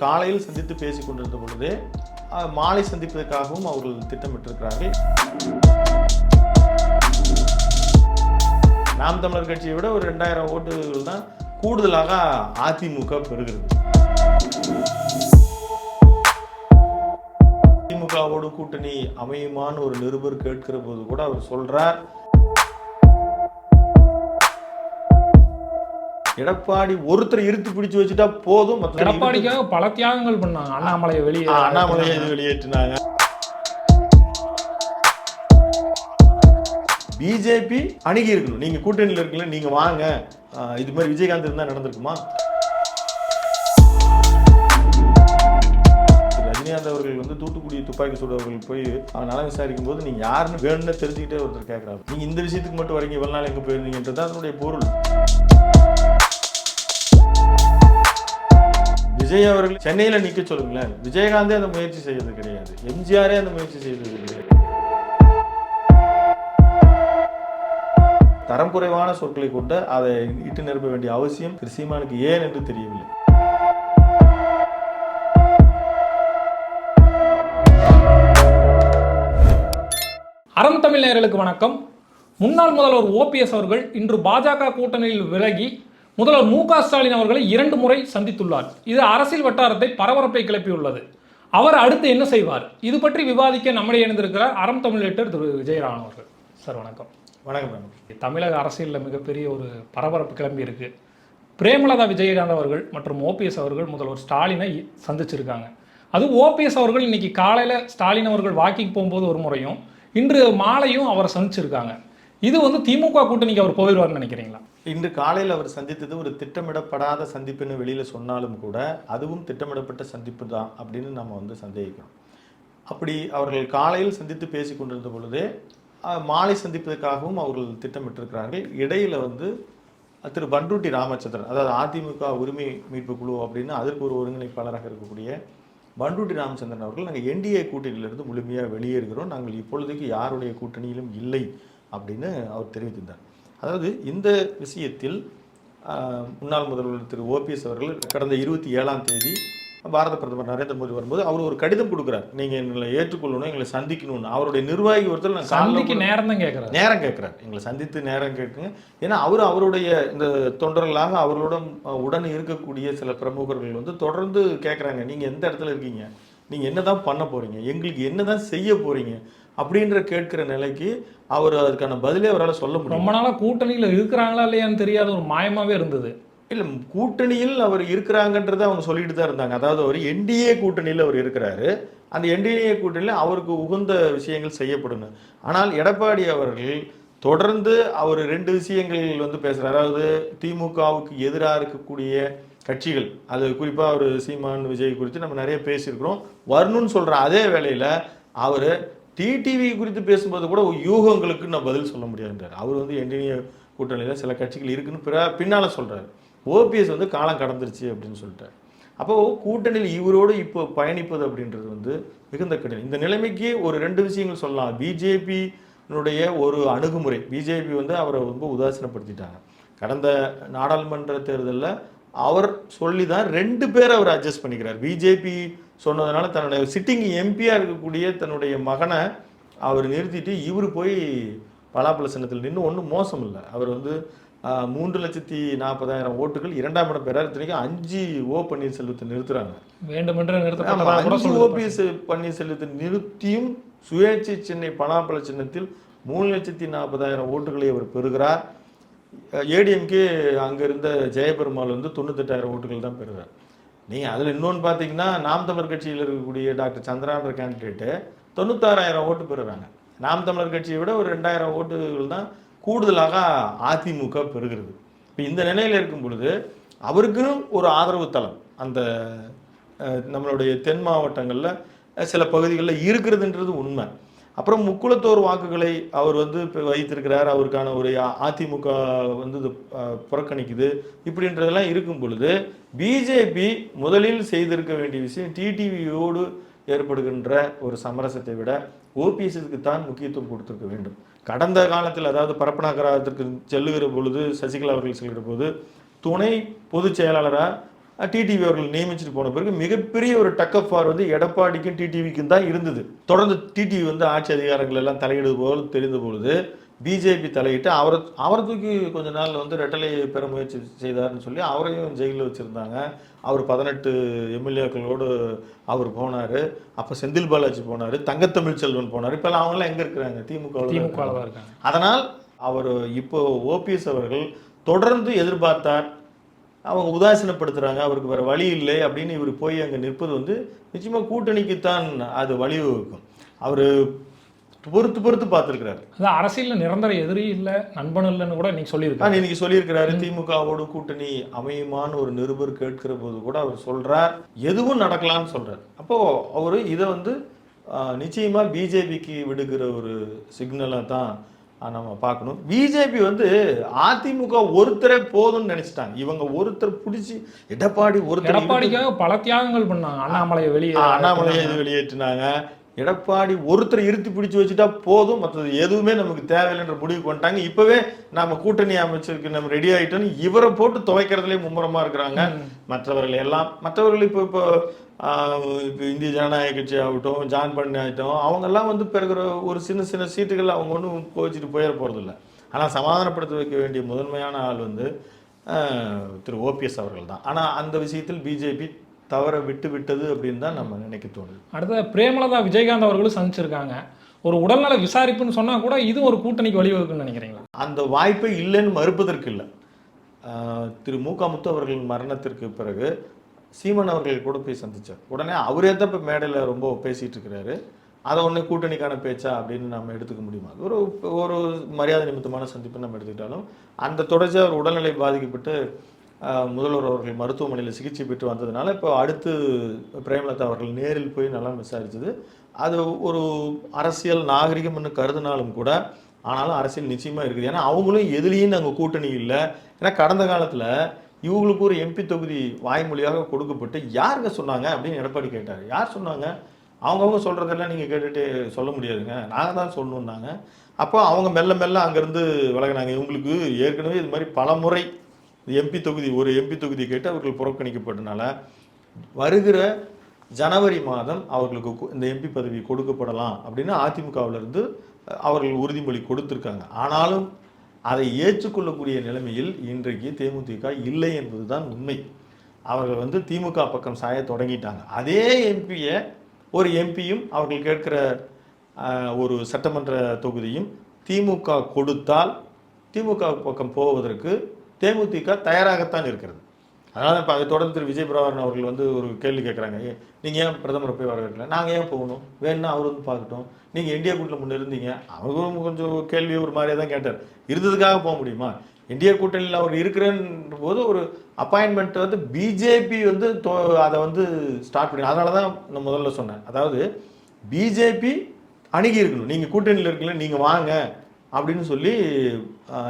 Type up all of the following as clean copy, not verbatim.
காலையில் சந்தித்து பேசிக் கொண்டிருந்த பொழுதே மாலை சந்திப்பதற்காகவும் அவர்கள் திட்டமிட்டிருக்கிறார்கள். நாம் தமிழர் கட்சியை விட ஒரு 2000 ஓட்டுகள் தான் கூடுதலாக அதிமுக பெறுகிறது. திமுகவோடு கூட்டணி அமையுமான்னு ஒரு நிருபர் கேட்கிற போது கூட அவர் சொல்றார், எடப்பாடி ஒருத்தர் இழுத்து பிடிச்சு வச்சுட்டா போதும். எடப்பாடிக்காக பல தியாகங்கள் பண்ணாங்க. அண்ணாமலையை வெளியேற்றினாங்க. பிஜேபி அணுகி இருக்கணும், நீங்க கூட்டணியில் இருக்கல, நீங்க வாங்க. இது மாதிரி விஜயகாந்த் இருந்தா நடந்திருக்குமா? ரஜினிகாந்த் அவர்கள் வந்து தூத்துக்குடி துப்பாக்கி சூடவர்கள் போய் நலம் விசாரிக்கும் போது நீங்க யாருன்னு வேணும்னு தெரிஞ்சுக்கிட்டே ஒருத்தர் கேட்கிறாரு, நீங்க இந்த விஷயத்துக்கு மட்டும் வரீங்க, இவ்வளவு நாள் எங்க போயிருந்தீங்கன்றது அதனுடைய பொருள். விஜய் அவர்கள் சென்னையில நிக்க சொல்லுங்களேன், விஜயகாந்தே அந்த முயற்சி செய்யறது கிடையாது, எம்ஜிஆரே அந்த முயற்சி செய்தது கிடையாது. தரம் குறைவான சொற்களை கொண்டு அதை இட்டு நிரப்ப வேண்டிய அவசியம் திரு சீமானுக்கு ஏன் என்று தெரியவில்லை. அறம் தமிழ் நேயர்களுக்கு வணக்கம். முன்னாள் முதல்வர் ஓபிஎஸ் அவர்கள் இன்று பாஜக கூட்டணியில் விலகி முதல்வர் மு க ஸ்டாலின் அவர்களை 2 முறை சந்தித்துள்ளார். இது அரசியல் வட்டாரத்தை பரபரப்பை கிளப்பியுள்ளது. அவர் அடுத்து என்ன செய்வார்? இது பற்றி விவாதிக்க நம்முடைய இணைந்திருக்கிறார் அறம் தமிழ் எடிட்டர் திரு விஜயராணன் அவர்கள். சார் வணக்கம். வணக்கம். தமிழக அரசியலில் மிகப்பெரிய ஒரு பரபரப்பு கிளம்பி இருக்கு. பிரேமலதா விஜயகாந்த் அவர்கள் மற்றும் ஓபிஎஸ் அவர்கள் முதல்வர் ஸ்டாலினை சந்திச்சிருக்காங்க. அது ஓபிஎஸ் அவர்கள் இன்னைக்கு காலையில் ஸ்டாலின் அவர்கள் வாக்கிங் போகும்போது ஒரு முறையும் இன்று மாலையும் அவரை சந்திச்சிருக்காங்க. இது வந்து திமுக கூட்டணிக்கு அவர் போயிடுவார்னு நினைக்கிறீங்களா? இன்று காலையில் அவர் சந்தித்தது ஒரு திட்டமிடப்படாத சந்திப்புன்னு வெளியில சொன்னாலும் கூட அதுவும் திட்டமிடப்பட்ட சந்திப்பு தான் அப்படின்னு நம்ம வந்து சந்தேகிக்கிறோம். அப்படி அவர்கள் காலையில் சந்தித்து பேசி கொண்டிருந்த பொழுதே மாலை சந்திப்பதற்காகவும் அவர்கள் திட்டமிட்டிருக்கிறார்கள். இடையில வந்து திரு பண்ருட்டி ராமச்சந்திரன், அதாவது அதிமுக உரிமை மீட்பு குழு அப்படின்னு அதற்கு ஒரு ஒருங்கிணைப்பாளராக இருக்கக்கூடிய பண்ருட்டி ராமச்சந்திரன் அவர்கள், நாங்கள் என்டிஏ கூட்டணியிலிருந்து முழுமையாக வெளியேறுகிறோம், நாங்கள் இப்பொழுதுக்கு யாருடைய கூட்டணியிலும் இல்லை அப்படின்னு அவர் தெரிவித்திருந்தார். அதாவது இந்த விஷயத்தில் முன்னாள் முதல்வர் திரு ஓபிஎஸ் அவர்கள் கடந்த 27ஆம் தேதி பாரத பிரதமர் நரேந்திர மோடி வரும்போது அவர் ஒரு கடிதம் கொடுக்குறார், நீங்க எங்களை ஏற்றுக்கொள்ளணும், எங்களை சந்திக்கணும்னு. அவருடைய நிர்வாகி ஒருத்தர் நேரம் கேட்கிறார், எங்களை சந்தித்து நேரம் கேட்குங்க. ஏன்னா அவருடைய இந்த தொண்டர்களாக அவர்களுடன் உடன் இருக்கக்கூடிய சில பிரமுகர்கள் வந்து தொடர்ந்து கேட்குறாங்க, நீங்க எந்த இடத்துல இருக்கீங்க, நீங்க என்னதான் பண்ண போறீங்க, எங்களுக்கு என்னதான் செய்ய போறீங்க அப்படின்ற கேட்கிற நிலைக்கு அவர் அதுக்கான பதிலே அவரால் சொல்ல முடியும். ரொம்ப நாளாக கூட்டணியில் இருக்கிறாங்களா இல்லையான்னு தெரியாத ஒரு மாயமாவே இருந்தது. இல்லை, கூட்டணியில் அவர் இருக்கிறாங்கன்றதை அவங்க சொல்லிட்டு தான் இருந்தாங்க. அதாவது அவர் என்டிஏ கூட்டணியில் அவர் இருக்கிறாரு, அந்த என்டிஏ கூட்டணியில் அவருக்கு உகந்த விஷயங்கள் செய்யப்படணும். ஆனால் எடப்பாடி அவர்கள் தொடர்ந்து அவர் 2 விஷயங்கள் வந்து பேசுகிறார். அதாவது திமுகவுக்கு எதிராக இருக்கக்கூடிய கட்சிகள், அது குறிப்பாக அவர் சீமான் விஜய் குறித்து நம்ம நிறைய பேசியிருக்கிறோம், வரணும்னு சொல்கிற அதே வேளையில் அவர் டிடிவி குறித்து பேசும்போது கூட யூகங்களுக்கு நான் பதில் சொல்ல முடியாதுன்றார். அவர் வந்து என்டிஏ கூட்டணியில் சில கட்சிகள் இருக்குன்னு பின்னால் சொல்கிறார். ஓபிஎஸ் வந்து காலம் கடந்துருச்சு அப்படின்னு சொல்லிட்டார். அப்போது கூட்டணியில் இவரோடு இப்போ பயணிப்பது அப்படின்றது வந்து மிகுந்த கடினம். இந்த நிலைமைக்கு ஒரு 2 விஷயங்கள் சொல்லலாம். பிஜேபியினுடைய ஒரு அணுகுமுறை, பிஜேபி வந்து அவரை ரொம்ப உதாசீனப்படுத்திட்டாங்க. கடந்த நாடாளுமன்ற தேர்தலில் அவர் சொல்லி தான் 2 பேர் அவர் அட்ஜஸ்ட் பண்ணிக்கிறார். பிஜேபி சொன்னதுனால தன்னுடைய சிட்டிங் எம்பியாக இருக்கக்கூடிய தன்னுடைய மகனை அவர் நிறுத்திட்டு இவர் போய் பலாப்பழ சின்னத்தில் நின்று ஒன்றும் மோசம் இல்லை. அவர் வந்து 3,40,000 ஓட்டுகள் 2ஆம் இடம் பெறார். இத்தனைக்கும் 5 ஓ பன்னீர்செல்வத்தை நிறுத்துறாங்க. வேண்டுமென்று 5 ஓபிஎஸ் பன்னீர்செல்வத்தை நிறுத்தியும் சுயேட்சை சின்னை பலாப்பழ சின்னத்தில் 3,40,000 ஓட்டுகளை அவர் பெறுகிறார். ஏடிஎம்கே அங்கே இருந்த ஜெயபெருமாள் வந்து 98,000 ஓட்டுகள் தான் பெறுகிறார். நீங்கள் அதில் இன்னொன்று பார்த்தீங்கன்னா நாம் தமிழர் கட்சியில் இருக்கக்கூடிய டாக்டர் சந்திரான்ற கேண்டிடேட்டு 96,000 ஓட்டு பெறுறாங்க. நாம் தமிழர் கட்சியை விட ஒரு 2,000 ஓட்டுகள் தான் கூடுதலாக அதிமுக பெறுகிறது. இப்போ இந்த நிலையில் இருக்கும் பொழுது அவருக்குன்னு ஒரு ஆதரவு தளம் அந்த நம்மளுடைய தென் மாவட்டங்களில் சில பகுதிகளில் இருக்கிறதுன்றது உண்மை. அப்புறம் முக்குளத்தோர் வாக்குகளை அவர் வந்து வைத்திருக்கிறார், அவருக்கான ஒரு அதிமுக வந்து புறக்கணிக்குது, இப்படின்றதெல்லாம் இருக்கும் பொழுது பிஜேபி முதலில் செய்திருக்க வேண்டிய விஷயம் டிடிவியோடு ஏற்படுகின்ற ஒரு சமரசத்தை விட ஓபிஎஸ்க்கு தான் முக்கியத்துவம் கொடுத்திருக்க வேண்டும். கடந்த காலத்தில், அதாவது பரப்பனகரத்திற்கு செல்லுகிற பொழுது, சசிகலா அவர்கள் செல்கிற போது துணை பொதுச் செயலாளராக டிடிவி அவர்கள் நியமிச்சுட்டு போன பிறகு மிகப்பெரிய ஒரு டக்கப் ஃபார் வந்து எடப்பாடிக்கும் டிடிவிக்கும் தான் இருந்தது. தொடர்ந்து டிடிவி வந்து ஆட்சி அதிகாரங்கள் எல்லாம் தலையிடுவது போல் தெரிந்த பொழுது பிஜேபி தலையிட்டு அவரை தூக்கி கொஞ்ச நாள் வந்து ரெட்டலை பெற முயற்சி செய்தார்னு சொல்லி அவரையும் ஜெயிலில் வச்சுருந்தாங்க. அவர் 18 எம்எல்ஏக்களோடு அவர் போனார். அப்போ செந்தில் பாலாஜி போனார், தங்கத்தமிழ் செல்வன் போனார். இப்போல்லாம் அவங்களாம் எங்கே இருக்கிறாங்க? திமுகவில் இருக்காங்க. அதனால் அவர் இப்போ ஓபிஎஸ் அவர்கள் தொடர்ந்து எதிர்பார்த்தார், அவங்க உதாசீனப்படுத்துகிறாங்க, அவருக்கு வேறு வழி இல்லை அப்படின்னு இவர் போய் அங்கே நிற்பது வந்து நிச்சயமாக கூட்டணிக்குத்தான் அது வழிவகுக்கும். அவர் பொறுத்து பார்த்துருக்கிறாரு. அதான் அரசியலில் நிரந்தர எதிரி இல்லை, நண்பன் இல்லைன்னு கூட நீங்கள் சொல்லியிருக்காரு. இன்னைக்கு சொல்லியிருக்கிறாரு. திமுகவோடு கூட்டணி அமையுமான்னு ஒரு நிருபர் கேட்கிற போது கூட அவர் சொல்றார், எதுவும் நடக்கலாம்னு சொல்றார். அப்போ அவரு இதை வந்து நிச்சயமா பிஜேபிக்கு விடுகிற ஒரு சிக்னலை தான் நம்ம பார்க்கணும். பிஜேபி வந்து அதிமுக ஒருத்தரே போதும்னு நினைச்சிட்டாங்க. இவங்க ஒருத்தர் பிடிச்சி எடப்பாடிக்காக பல தியாகங்கள் பண்ணாங்க. அண்ணாமலையை வெளியேற்றினாங்க. எடப்பாடி ஒருத்தர் இருத்தி பிடிச்சி வச்சுட்டா போதும், மற்றது எதுவுமே நமக்கு தேவையில்லைன்ற முடிவு பண்ணிட்டாங்க. இப்பவே நம்ம கூட்டணி அமைச்சருக்கு நம்ம ரெடி ஆகிட்டோன்னு இவரை போட்டு துவைக்கிறதுலேயே மும்முரமா இருக்கிறாங்க. மற்றவர்கள் இப்போ இந்திய ஜனநாயக கட்சி ஆகட்டும், ஜான் பண்ணி ஆகட்டும், அவங்கெல்லாம் வந்து பிறகு ஒரு சின்ன சீட்டுகள் அவங்க ஒன்றும் கோச்சிட்டு போயிட போகிறதில்ல. ஆனால் சமாதானப்படுத்த வைக்க வேண்டிய முதன்மையான ஆள் வந்து திரு ஓபிஎஸ் அவர்கள் தான். ஆனால் அந்த விஷயத்தில் பிஜேபி தவற விட்டது அப்படின்னு தான் நம்ம நினைக்க தோணுது. அடுத்த பிரேமலதா விஜயகாந்த் அவர்களும் சந்திச்சிருக்காங்க. ஒரு உடல்நல விசாரிப்புன்னு சொன்னால் கூட இது ஒரு கூட்டணிக்கு வழிவகுக்குன்னு நினைக்கிறீங்களா? அந்த வாய்ப்பை இல்லைன்னு மறுப்பதற்கு இல்லை. திரு முத்து அவர்களின் மரணத்திற்கு பிறகு சீமன் அவர்கள் கூட போய் சந்திச்சார். உடனே அவரே தான் இப்போ மேடையில் ரொம்ப பேசிகிட்டு இருக்கிறாரு. அதை ஒன்று கூட்டணிக்கான பேச்சா அப்படின்னு நம்ம எடுத்துக்க முடியுமா? ஒரு மரியாதை நிமித்தமான சந்திப்பு நம்ம எடுத்துக்கிட்டாலும் அந்த தொடர்ச்சியாக ஒரு உடல்நிலை பாதிக்கப்பட்டு முதல்வர் அவர்கள் மருத்துவமனையில் சிகிச்சை பெற்று வந்ததுனால இப்போ அடுத்து பிரேமலதா அவர்கள் நேரில் போய் நல்லா விசாரித்தது. அது ஒரு அரசியல் நாகரிகம்னு கருதினாலும் கூட, ஆனாலும் அரசியல் நிச்சயமாக இருக்குது. ஏன்னா அவங்களும் எதுலேயும் நாங்கள் கூட்டணி இல்லை. ஏன்னா கடந்த காலத்தில் இவங்களுக்கு ஒரு எம்பி தொகுதி வாய்மொழியாக கொடுக்கப்பட்டு யாருங்க சொன்னாங்க அப்படின்னு எடப்பாடி கேட்டார். யார் சொன்னாங்க? அவங்கவுங்க சொல்கிறதெல்லாம் நீங்கள் கேட்டுட்டு சொல்ல முடியாதுங்க, நாங்கள் தான் சொல்லணுன்னாங்க. அப்போ அவங்க மெல்ல அங்கேருந்து விலகினாங்க. இவங்களுக்கு ஏற்கனவே இது மாதிரி பல முறை ஒரு எம்பி தொகுதி கேட்டு அவர்கள் புறக்கணிக்கப்பட்டனால வருகிற ஜனவரி மாதம் அவர்களுக்கு இந்த எம்பி பதவி கொடுக்கப்படலாம் அப்படின்னு அதிமுகவிலிருந்து அவர்கள் உறுதிமொழி கொடுத்துருக்காங்க. ஆனாலும் அதை ஏற்றுக்கொள்ளக்கூடிய நிலைமையில் இன்றைக்கு தேமுதிக இல்லை என்பதுதான் உண்மை. அவர்கள் வந்து திமுக பக்கம் சாய தொடங்கிட்டாங்க. அதே ஒரு எம்பியும் அவர்கள் கேட்கிற ஒரு சட்டமன்ற தொகுதியும் திமுக கொடுத்தால் திமுக பக்கம் போவதற்கு தேமுதிக தயாராகத்தான் இருக்கிறது. அதனால் இப்போ அதை தொடர்ந்து திரு விஜய் பிரபாகரன் அவர்கள் வந்து ஒரு கேள்வி கேட்குறாங்க, நீங்கள் ஏன் பிரதமரை போய் வரவேற்கல? நாங்கள் ஏன் போகணும்? வேணும்னா அவர் வந்து பார்க்கட்டும். நீங்கள் இந்தியா கூட்டணியில் முன்னே இருந்தீங்க. அவரும் கொஞ்சம் கேள்வி ஒரு மாதிரியே தான் கேட்டார். இருந்ததுக்காக போக முடியுமா? இந்தியா கூட்டணியில் அவர் இருக்கிறன்ற போது ஒரு அப்பாயின்மெண்ட் வந்து பிஜேபி வந்து அதை வந்து ஸ்டார்ட் பண்ணி, அதனால தான் நான் முதல்ல சொன்னேன். அதாவது பிஜேபி அணுகி இருக்கணும், நீங்கள் கூட்டணியில் இருக்கல, நீங்கள் வாங்க அப்படின்னு சொல்லி.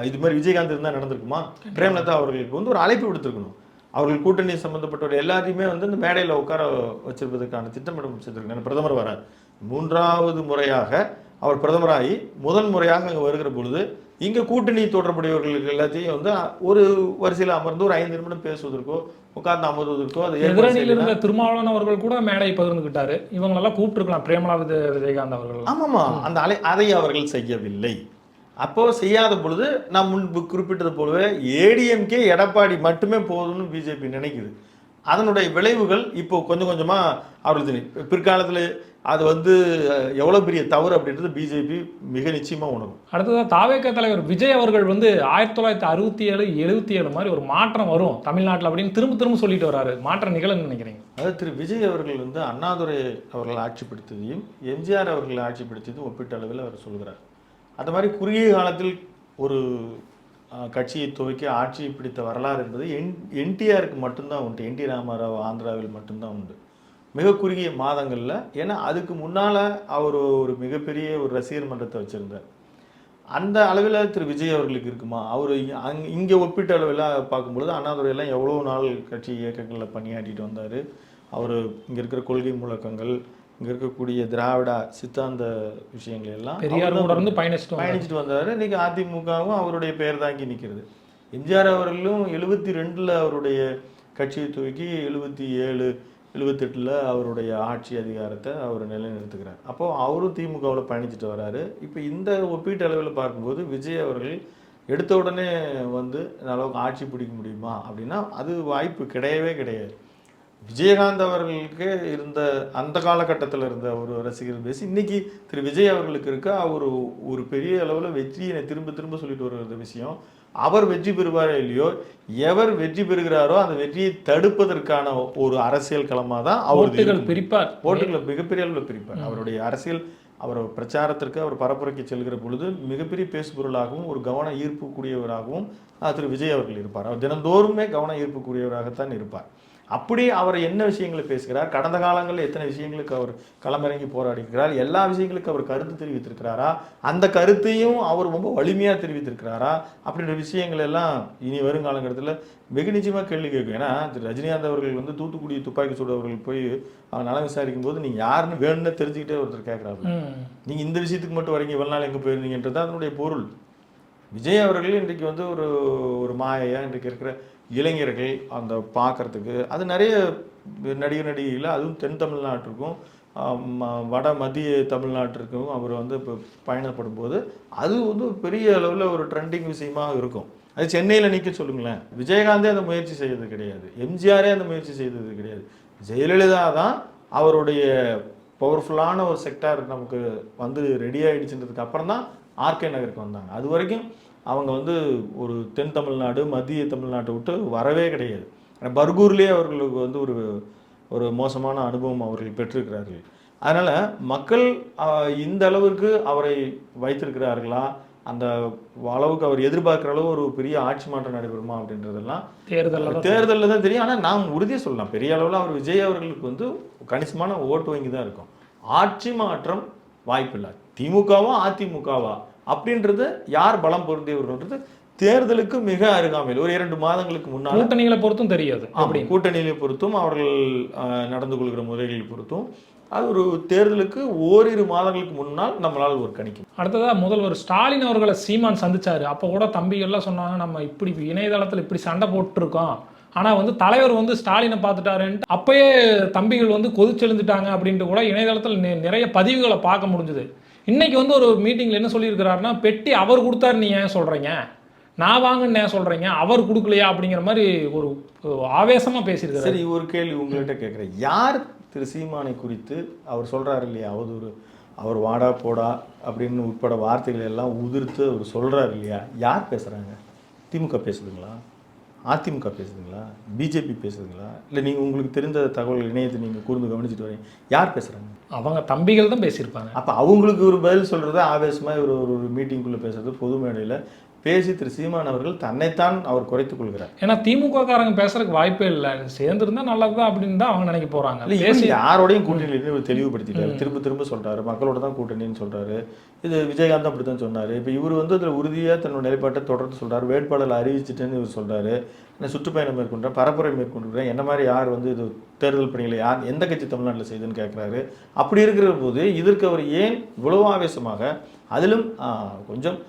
இது மாதிரி விஜயகாந்த் இருந்தால் நடந்திருக்குமா? பிரேமலதா அவர்களுக்கு வந்து ஒரு அழைப்பு விடுத்திருக்கணும். அவர்கள் கூட்டணி சம்பந்தப்பட்டவர் எல்லாத்தையுமே வந்து இந்த மேடையில் உட்கார வச்சிருப்பதற்கான திட்டமிடம் செய்திருக்காங்க. பிரதமர் வரார். 3வது முறையாக அவர் பிரதமராகி முதல் முறையாக அங்கே வருகிற பொழுது இங்கே கூட்டணி தொடர்புடையவர்களுக்கு எல்லாத்தையும் வந்து ஒரு வரிசையில் அமர்ந்து ஒரு 5 நிமிடம் பேசுவதற்கோ உட்கார்ந்து அமர்வதற்கோ அது எதிரணியில் இருந்த திருமாவளவன் அவர்கள் கூட மேடை பகிர்ந்துக்கிட்டாரு. இவங்களெல்லாம் கூப்பிட்டுருக்கலாம் பிரேமலதா விஜயகாந்த் அவர்கள். ஆமாம்மா, அந்த அதை அவர்கள் செய்யவில்லை. அப்போ செய்யாத பொழுது நான் முன்பு குறிப்பிட்டது போலவே ஏடிஎம்கே எடப்பாடி மட்டுமே போதும்னு பிஜேபி நினைக்குது. அதனுடைய விளைவுகள் இப்போ கொஞ்சம் கொஞ்சமாக அவர்களுக்கு பிற்காலத்தில் அது வந்து எவ்வளோ பெரிய தவறு அப்படின்றது பிஜேபி மிக நிச்சயமாக உணரும். அடுத்ததாக தாவேக தலைவர் விஜய் அவர்கள் வந்து 1967, 77 மாதிரி ஒரு மாற்றம் வரும் தமிழ்நாட்டில் அப்படின்னு திரும்ப சொல்லிட்டு வராரு. மாற்றம் நிகழும்னு நினைக்கிறீங்க? அதாவது திரு விஜய் அவர்கள் வந்து அண்ணாதுரை அவர்கள் ஆட்சிப்படுத்தியதையும் எம்ஜிஆர் அவர்கள் ஆட்சிப்படுத்தியதும் ஒப்பிட்ட அளவில் அவர் சொல்கிறார். அந்த மாதிரி குறுகிய காலத்தில் ஒரு கட்சியை துவக்கி ஆட்சியை பிடித்த வரலாறு என்பது என்டிஆருக்கு மட்டும்தான் உண்டு. என்டி ராமராவ் ஆந்திராவில் மட்டும்தான் உண்டு, மிக குறுகிய மாதங்களில். ஏன்னா அதுக்கு முன்னால் அவர் ஒரு மிகப்பெரிய ஒரு ரசிகர் மன்றத்தை வச்சுருந்தார். அந்த அளவில் திரு விஜய் அவர்களுக்கு இருக்குமா? அவர் இங்கே ஒப்பிட்ட அளவில் பார்க்கும்பொழுது அண்ணாதுரையெல்லாம் எவ்வளோ நாள் கட்சி இயக்கங்களில் பணியாற்றிட்டு வந்தார். அவர் இங்கே இருக்கிற கொள்கை முழக்கங்கள், இங்கே இருக்கக்கூடிய திராவிட சித்தாந்த விஷயங்கள் எல்லாம் பெரியாரோட பயணிச்சுட்டு வந்தார். இன்றைக்கி அதிமுகவும் அவருடைய பெயர் தாங்கி நிற்கிறது. எம்ஜிஆர் அவர்களும் 72 அவருடைய கட்சியை தூக்கி 77 78 அவருடைய ஆட்சி அதிகாரத்தை அவர் நிலைநிறுத்துக்கிறார். அப்போது அவரும் திமுகவில் பயணிச்சுட்டு வராரு. இப்போ இந்த ஒப்பீட்டு அளவில் பார்க்கும்போது விஜய் அவர்கள் எடுத்த உடனே வந்து இந்த அளவுக்கு ஆட்சி பிடிக்க முடியுமா அப்படின்னா அது வாய்ப்பு கிடையவே கிடையாது. விஜயகாந்த் அவர்களுக்கு இருந்த அந்த காலகட்டத்தில் இருந்த ஒரு ரசிகர் பேசி இன்னைக்கு திரு விஜய் அவர்களுக்கு இருக்க ஒரு பெரிய அளவில் வெற்றியை திரும்ப திரும்ப சொல்லிட்டு வர விஷயம், அவர் வெற்றி பெறுவாரோ இல்லையோ, எவர் வெற்றி பெறுகிறாரோ அந்த வெற்றியை தடுப்பதற்கான ஒரு அரசியல் களமாக தான் அவர் பிரிப்பார். ஓட்டுகளை மிகப்பெரிய அளவில் பிரிப்பார். அவருடைய அரசியல் அவர் பிரச்சாரத்திற்கு அவர் பரப்புரைக்கு செல்கிற பொழுது மிகப்பெரிய பேசுபொருளாகவும் ஒரு கவன ஈர்ப்புக்கூடியவராகவும் திரு விஜய் அவர்கள் இருப்பார். அவர் தினந்தோறுமே கவன ஈர்ப்புக்கூடியவராகத்தான் இருப்பார். அப்படி அவர் என்ன விஷயங்களை பேசுகிறார், கடந்த காலங்களில் எத்தனை விஷயங்களுக்கு அவர் களமிறங்கி போராடிக்கிறார், எல்லா விஷயங்களுக்கும் அவர் கருத்து தெரிவித்திருக்கிறாரா, அந்த கருத்தையும் அவர் ரொம்ப வலிமையாக தெரிவித்திருக்கிறாரா அப்படின்ற விஷயங்கள் எல்லாம் இனி வருங்காலங்கட்டத்தில் வெகு நிச்சயமாக கேள்வி கேட்கும். ஏன்னா திரு ரஜினிகாந்த் அவர்கள் வந்து தூத்துக்குடி துப்பாக்கி சூடு அவர்கள் போய் அவர் நலம் விசாரிக்கும் போது நீங்கள் யாருன்னு வேணும்னு தெரிஞ்சுக்கிட்டே ஒருத்தர் கேட்குறாரு, நீங்கள் இந்த விஷயத்துக்கு மட்டும் வரீங்க, இவ்வளவு நாள் எங்கே போயிருந்தீங்கன்றது அதனுடைய பொருள். விஜய் அவர்கள் இன்றைக்கு வந்து ஒரு மாயையா இன்றைக்கு இருக்கிற இளைஞர்கள் அந்த பார்க்குறதுக்கு அது நிறைய நடிகைகள், அதுவும் தென் தமிழ்நாட்டிற்கும் வட மத்திய தமிழ்நாட்டிற்கும் அவர் வந்து இப்போ பயணப்படும் போது அது வந்து ஒரு பெரிய அளவில் ஒரு ட்ரெண்டிங் விஷயமாக இருக்கும். அது சென்னையில் நிற்க சொல்லுங்களேன், விஜயகாந்தே அந்த முயற்சி செய்தது கிடையாது, எம்ஜிஆரே அந்த முயற்சி செய்தது கிடையாது. ஜெயலலிதா தான் அவருடைய பவர்ஃபுல்லான ஒரு செக்டார் நமக்கு வந்து ரெடி ஆகிடுச்சுன்றதுக்கு அப்புறம் தான் ஆர்கே நகருக்கு வந்தாங்க. அது வரைக்கும் அவங்க வந்து ஒரு தென் தமிழ்நாடு மத்திய தமிழ்நாட்டை விட்டு வரவே கிடையாது. பர்கூர்லேயே அவர்களுக்கு வந்து ஒரு மோசமான அனுபவம் அவர்கள் பெற்றிருக்கிறார்கள். அதனால் மக்கள் இந்த அளவுக்கு அவரை வைத்திருக்கிறார்களா, அந்த அளவுக்கு அவர் எதிர்பார்க்குற அளவு ஒரு பெரிய ஆட்சி மாற்றம் நடைபெறுமா அப்படின்றதெல்லாம் தேர்தலில் தான் தெரியும். ஆனால் நாம் உறுதியாக சொல்லலாம், பெரிய அளவில் அவர் விஜய் அவர்களுக்கு வந்து கணிசமான ஓட்டு வங்கி தான் இருக்கும். ஆட்சி மாற்றம் வாய்ப்பில்லை. திமுகவா அதிமுகவா அப்படின்றது யார் பலம் பொருந்தியவர்கள்ன்றது தேர்தலுக்கு மிக அருகாமையில் ஒரு 2 மாதங்களுக்கு முன்னால் கூட்டணிகளை பொறுத்தும் தெரியாது. கூட்டணிகளை பொறுத்தும் அவர்கள் நடந்து கொள்கிற முறைகளை பொறுத்தும் அது ஒரு தேர்தலுக்கு ஓரிரு மாதங்களுக்கு முன்னால் நம்மளால் ஒரு கணிக்கும். அடுத்ததா முதல்வர் ஸ்டாலின் அவர்களை சீமான் சந்திச்சாரு. அப்போ கூட தம்பிகள்லாம் சொன்னாங்க, நம்ம இப்படி இணையதளத்தில் இப்படி சண்டை போட்டுருக்கோம், ஆனால் வந்து தலைவர் வந்து ஸ்டாலினை பார்த்துட்டாருன்ட்டு அப்பயே தம்பிகள் வந்து கொதிச்செழுந்துட்டாங்க அப்படின்ட்டு கூட இணையதளத்தில் நிறைய பதிவுகளை பார்க்க முடிஞ்சுது. இன்னைக்கு வந்து ஒரு மீட்டிங்கில் என்ன சொல்லியிருக்கிறாருன்னா, பெட்டி அவர் கொடுத்தாரு நீ ஏன் சொல்கிறீங்க, நான் வாங்கன்னு ஏன் சொல்கிறீங்க, அவர் கொடுக்கலையா அப்படிங்கிற மாதிரி ஒரு ஆவேசமாக பேசியிருக்காரு. சரி, ஒரு கேள்வி உங்கள்கிட்ட கேட்குறேன், யார் திரு சீமானை குறித்து அவர் சொல்கிறாரு இல்லையா, அவர் வாடா போடா அப்படின்னு உட்பட வார்த்தைகள் எல்லாம் உதிர்த்து அவர் சொல்கிறாரு இல்லையா, யார் பேசுகிறாங்க? திமுக பேசுதுங்களா, அதிமுக பேசுதுங்களா, பிஜேபி பேசுதுங்களா, இல்லை நீங்கள் உங்களுக்கு தெரிந்த தகவல் இணையத்தை நீங்கள் கூர்ந்து கவனிச்சுட்டு வரீங்க, யார் பேசுகிறாங்க? அவங்க தம்பிகள் தான் பேசியிருப்பாங்க. அப்போ அவங்களுக்கு ஒரு பதில் சொல்கிறது ஆவேசமாக ஒரு மீட்டிங்குள்ளே பேசுறது, பொது மேடையில் பேசி திரு சீமான் அவர்கள் தன்னைத்தான் அவர் குறைத்துக் கொள்கிறார். ஏன்னா திமுக காரங்க பேசுறதுக்கு வாய்ப்பே இல்லை, சேர்ந்துருந்தா நல்லதுதான் அப்படின்னு தான் அவங்க நினைக்க போறாங்க. பேசி யாரோடையும் கூட்டணியில தெளிவுபடுத்திட்டாரு, திரும்ப சொல்றாரு மக்களோட தான் கூட்டணின்னு சொல்றாரு. இது விஜயகாந்த் அப்படித்தான் சொன்னாரு. இப்போ இவர் வந்து அதில் உறுதியாக தன்னோட நிலைப்பாட்டை தொடர்ந்து சொல்றாரு. வேட்பாளர் அறிவிச்சிட்டேன்னு இவர் சொல்றாரு. சுற்றுப்பயணம் மேற்கொண்டார், பரப்புரை மேற்கொண்டிருக்கிறேன், என்ன மாதிரி யார் வந்து இது தேர்தல் பணிகளை யார் எந்த கட்சி தமிழ்நாட்டில் செய்துன்னு கேட்குறாரு. அப்படி இருக்கிற போது இதற்கு அவர் ஏன் இவ்வளவு ஆவேசமாக, அதிலும் கொஞ்சம்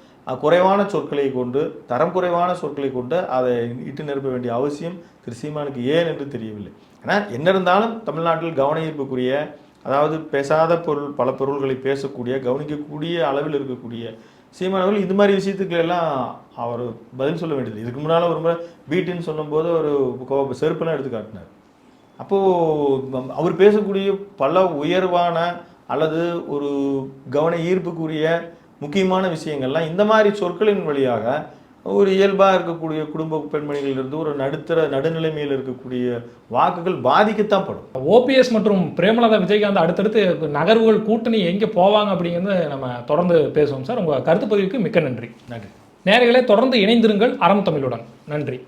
குறைவான சொற்களை கொண்டு, தரம் குறைவான சொற்களை கொண்டு அதை இட்டு நிரப்ப வேண்டிய அவசியம் திரு சீமானுக்கு ஏன் என்று தெரியவில்லை. ஏன்னா என்ன இருந்தாலும் தமிழ்நாட்டில் கவன ஈர்ப்புக்குரிய, அதாவது பேசாத பொருள் பல பொருள்களை பேசக்கூடிய, கவனிக்கக்கூடிய அளவில் இருக்கக்கூடிய சீமான் அவர்கள் இது மாதிரி விஷயத்துக்கு எல்லாம் அவர் பதில் சொல்ல வேண்டியது. இதுக்கு முன்னால் ஒரு முறை பீட்டுன்னு சொல்லும்போது ஒரு செருப்பெல்லாம் எடுத்து காட்டினார். அப்போது அவர் பேசக்கூடிய பல உயர்வான அல்லது ஒரு கவன ஈர்ப்புக்குரிய முக்கியமான விஷயங்கள்லாம் இந்த மாதிரி சொற்களின் வழியாக ஒரு இயல்பாக இருக்கக்கூடிய குடும்ப பெண்மணிகளிலிருந்து ஒரு நடுநிலைமையில் இருக்கக்கூடிய வாக்குகள் பாதிக்கத்தான் படும். ஓபிஎஸ் மற்றும் பிரேமலதா விஜயகாந்த் அடுத்தடுத்து நகர்வுகள் கூட்டணி எங்கே போவாங்க அப்படிங்கிறது நம்ம தொடர்ந்து பேசுவோம் சார். உங்கள் கருத்து பதிவுக்கு மிக்க நன்றி. நன்றி. நேயர்களே, தொடர்ந்து இணைந்திருங்கள் அறம் தமிழுடன். நன்றி.